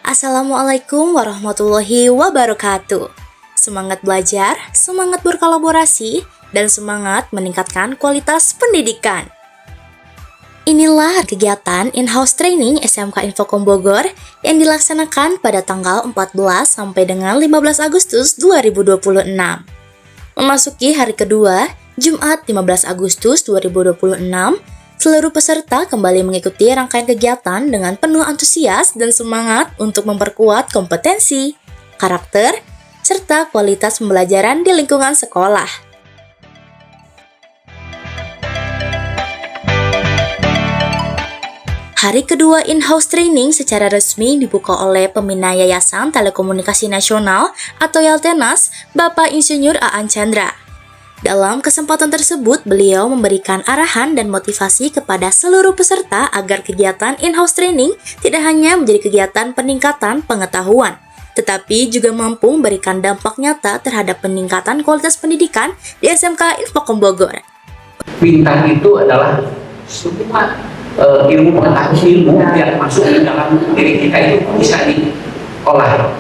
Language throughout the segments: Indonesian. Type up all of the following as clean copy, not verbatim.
Assalamualaikum warahmatullahi wabarakatuh. Semangat belajar, semangat berkolaborasi, dan semangat meningkatkan kualitas pendidikan. Inilah kegiatan in-house training SMK Infokom Bogor yang dilaksanakan pada tanggal 14 sampai dengan 15 Agustus 2026. Memasuki hari kedua, Jumat 15 Agustus 2026, seluruh peserta kembali mengikuti rangkaian kegiatan dengan penuh antusias dan semangat untuk memperkuat kompetensi, karakter, serta kualitas pembelajaran di lingkungan sekolah. Hari kedua in-house training secara resmi dibuka oleh Pembina Yayasan Telekomunikasi Nasional atau YALTENAS, Bapak Insinyur Aan Chandra. Dalam kesempatan tersebut, beliau memberikan arahan dan motivasi kepada seluruh peserta agar kegiatan in-house training tidak hanya menjadi kegiatan peningkatan pengetahuan, tetapi juga mampu memberikan dampak nyata terhadap peningkatan kualitas pendidikan di SMK Infokom Bogor. Pintar itu adalah semua ilmu pengetahuan yang masuk ke dalam diri kita itu bisa diolah.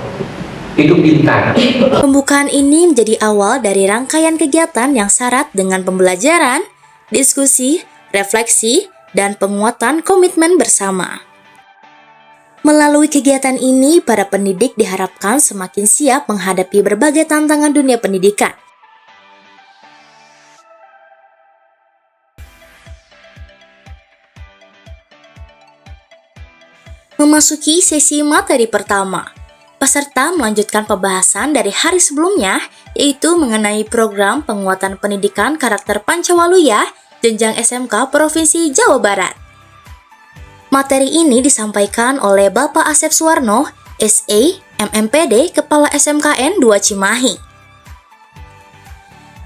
Itu pintar. Pembukaan ini menjadi awal dari rangkaian kegiatan yang syarat dengan pembelajaran, diskusi, refleksi, dan penguatan komitmen bersama. Melalui kegiatan ini, para pendidik diharapkan semakin siap menghadapi berbagai tantangan dunia pendidikan. Memasuki sesi materi pertama, peserta melanjutkan pembahasan dari hari sebelumnya, yaitu mengenai program penguatan pendidikan karakter Pancawaluya jenjang SMK Provinsi Jawa Barat. Materi ini disampaikan oleh Bapak Asep Suwarno, SA, MMPD, Kepala SMKN 2 Cimahi.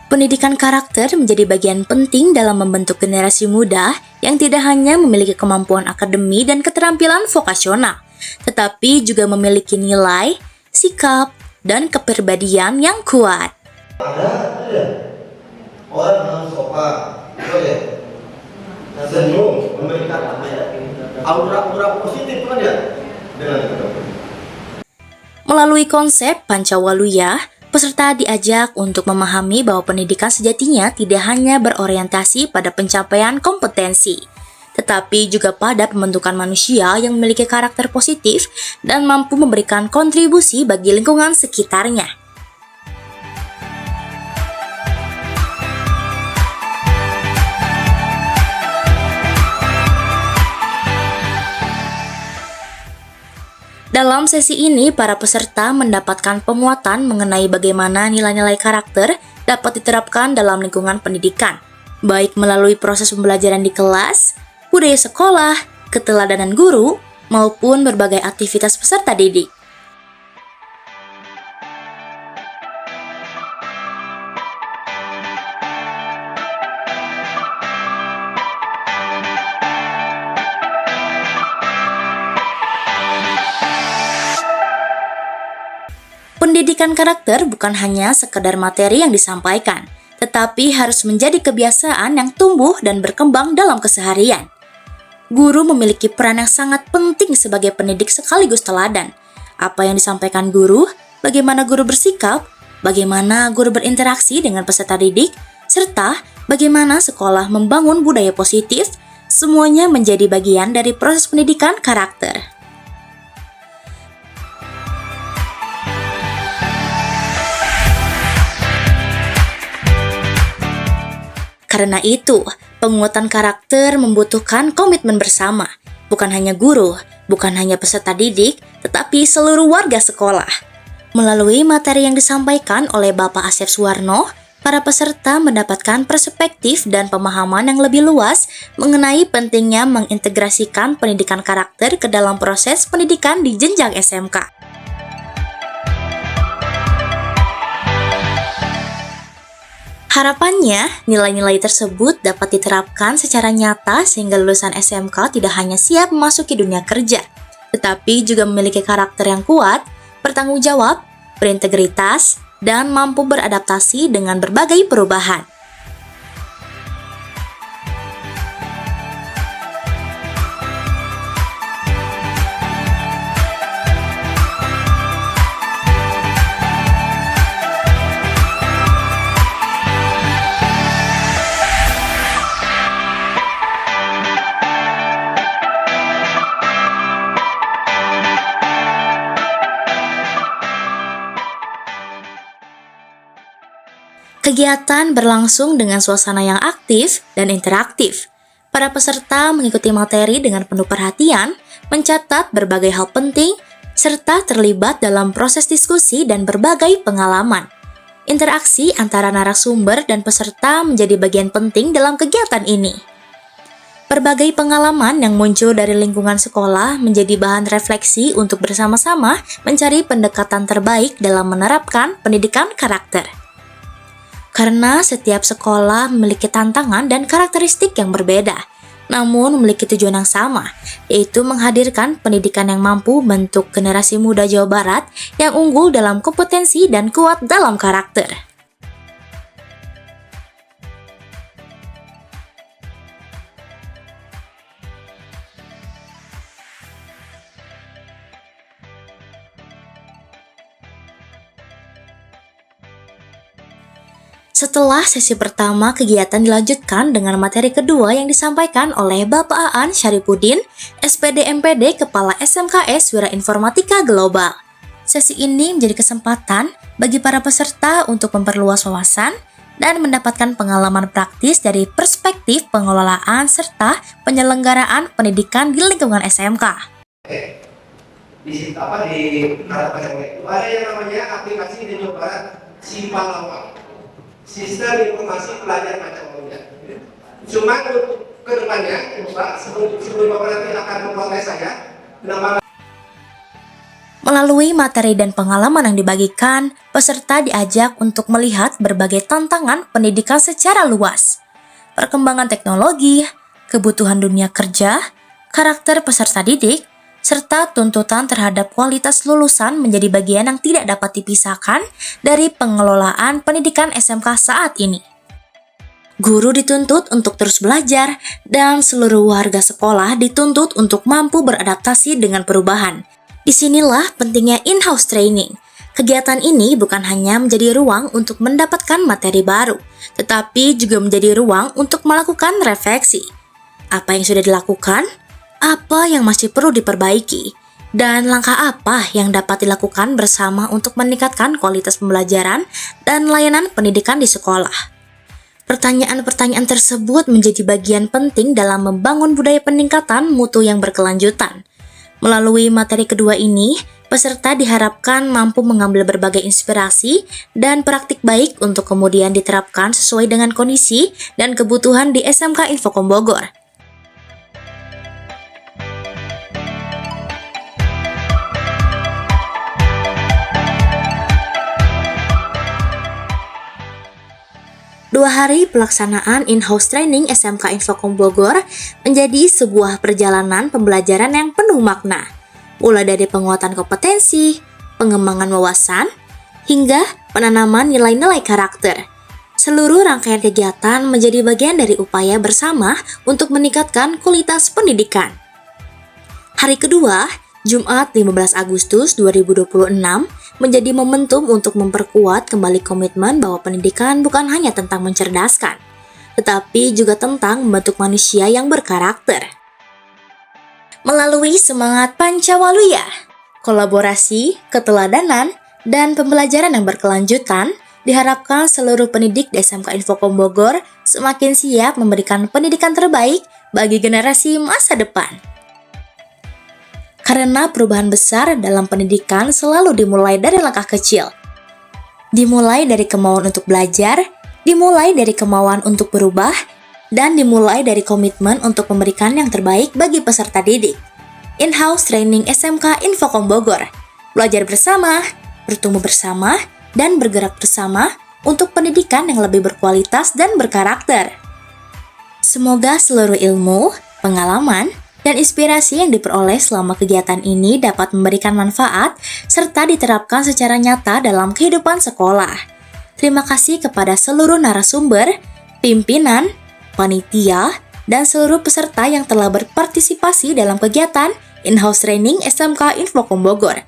Pendidikan karakter menjadi bagian penting dalam membentuk generasi muda yang tidak hanya memiliki kemampuan akademi dan keterampilan vokasional, tetapi juga memiliki nilai, sikap, dan kepribadian yang kuat. Ada orang yang sopan, senyum, memberikan aura positif kan ya dengan kita. Melalui konsep Pancawaluya, peserta diajak untuk memahami bahwa pendidikan sejatinya tidak hanya berorientasi pada pencapaian kompetensi, tetapi juga pada pembentukan manusia yang memiliki karakter positif dan mampu memberikan kontribusi bagi lingkungan sekitarnya. Dalam sesi ini, para peserta mendapatkan penguatan mengenai bagaimana nilai-nilai karakter dapat diterapkan dalam lingkungan pendidikan, baik melalui proses pembelajaran di kelas, budaya sekolah, keteladanan guru, maupun berbagai aktivitas peserta didik. Pendidikan karakter bukan hanya sekedar materi yang disampaikan, tetapi harus menjadi kebiasaan yang tumbuh dan berkembang dalam keseharian. Guru memiliki peran yang sangat penting sebagai pendidik sekaligus teladan. Apa yang disampaikan guru, bagaimana guru bersikap, bagaimana guru berinteraksi dengan peserta didik, serta bagaimana sekolah membangun budaya positif, semuanya menjadi bagian dari proses pendidikan karakter. Karena itu, penguatan karakter membutuhkan komitmen bersama, bukan hanya guru, bukan hanya peserta didik, tetapi seluruh warga sekolah. Melalui materi yang disampaikan oleh Bapak Asep Suwarno, para peserta mendapatkan perspektif dan pemahaman yang lebih luas mengenai pentingnya mengintegrasikan pendidikan karakter ke dalam proses pendidikan di jenjang SMK. Harapannya, nilai-nilai tersebut dapat diterapkan secara nyata sehingga lulusan SMK tidak hanya siap memasuki dunia kerja, tetapi juga memiliki karakter yang kuat, bertanggung jawab, berintegritas, dan mampu beradaptasi dengan berbagai perubahan. Kegiatan berlangsung dengan suasana yang aktif dan interaktif. Para peserta mengikuti materi dengan penuh perhatian, mencatat berbagai hal penting, serta terlibat dalam proses diskusi dan berbagai pengalaman. Interaksi antara narasumber dan peserta menjadi bagian penting dalam kegiatan ini. Berbagai pengalaman yang muncul dari lingkungan sekolah menjadi bahan refleksi untuk bersama-sama mencari pendekatan terbaik dalam menerapkan pendidikan karakter. Karena setiap sekolah memiliki tantangan dan karakteristik yang berbeda, namun memiliki tujuan yang sama, yaitu menghadirkan pendidikan yang mampu membentuk generasi muda Jawa Barat yang unggul dalam kompetensi dan kuat dalam karakter. Setelah sesi pertama, kegiatan dilanjutkan dengan materi kedua yang disampaikan oleh Bapak Aan Syarifuddin, SPD MPD Kepala SMKS Wira Informatika Global. Sesi ini menjadi kesempatan bagi para peserta untuk memperluas wawasan dan mendapatkan pengalaman praktis dari perspektif pengelolaan serta penyelenggaraan pendidikan di lingkungan SMK. Di hadapan itu ada yang namanya aplikasi di Jawa Barat Simpalawa. Sistem informasi pelajar macam umumnya. Cuma untuk kedepannya, Bapak, sebelum Bapak nanti akan memprotes saya, kenapa? Melalui materi dan pengalaman yang dibagikan, peserta diajak untuk melihat berbagai tantangan pendidikan secara luas, perkembangan teknologi, kebutuhan dunia kerja, karakter peserta didik, serta tuntutan terhadap kualitas lulusan menjadi bagian yang tidak dapat dipisahkan dari pengelolaan pendidikan SMK saat ini. Guru dituntut untuk terus belajar, dan seluruh warga sekolah dituntut untuk mampu beradaptasi dengan perubahan. Disinilah pentingnya in-house training. Kegiatan ini bukan hanya menjadi ruang untuk mendapatkan materi baru, tetapi juga menjadi ruang untuk melakukan refleksi. Apa yang sudah dilakukan? Apa yang masih perlu diperbaiki, dan langkah apa yang dapat dilakukan bersama untuk meningkatkan kualitas pembelajaran dan layanan pendidikan di sekolah. Pertanyaan-pertanyaan tersebut menjadi bagian penting dalam membangun budaya peningkatan mutu yang berkelanjutan. Melalui materi kedua ini, peserta diharapkan mampu mengambil berbagai inspirasi dan praktik baik untuk kemudian diterapkan sesuai dengan kondisi dan kebutuhan di SMK Infokom Bogor. Dua hari pelaksanaan in-house training SMK Infokom Bogor menjadi sebuah perjalanan pembelajaran yang penuh makna, mulai dari penguatan kompetensi, pengembangan wawasan, hingga penanaman nilai-nilai karakter. Seluruh rangkaian kegiatan menjadi bagian dari upaya bersama untuk meningkatkan kualitas pendidikan. Hari kedua, Jumat 15 Agustus 2026, menjadi momentum untuk memperkuat kembali komitmen bahwa pendidikan bukan hanya tentang mencerdaskan, tetapi juga tentang membentuk manusia yang berkarakter. Melalui semangat Pancawaluya, kolaborasi, keteladanan, dan pembelajaran yang berkelanjutan, diharapkan seluruh pendidik di SMK Infokom Bogor semakin siap memberikan pendidikan terbaik bagi generasi masa depan. Karena perubahan besar dalam pendidikan selalu dimulai dari langkah kecil. Dimulai dari kemauan untuk belajar, dimulai dari kemauan untuk berubah, dan dimulai dari komitmen untuk memberikan yang terbaik bagi peserta didik. In-house Training SMK Infokom Bogor. Belajar bersama, bertumbuh bersama, dan bergerak bersama untuk pendidikan yang lebih berkualitas dan berkarakter. Semoga seluruh ilmu, pengalaman, dan inspirasi yang diperoleh selama kegiatan ini dapat memberikan manfaat serta diterapkan secara nyata dalam kehidupan sekolah. Terima kasih kepada seluruh narasumber, pimpinan, panitia, dan seluruh peserta yang telah berpartisipasi dalam kegiatan In-House Training SMK Infokom Bogor.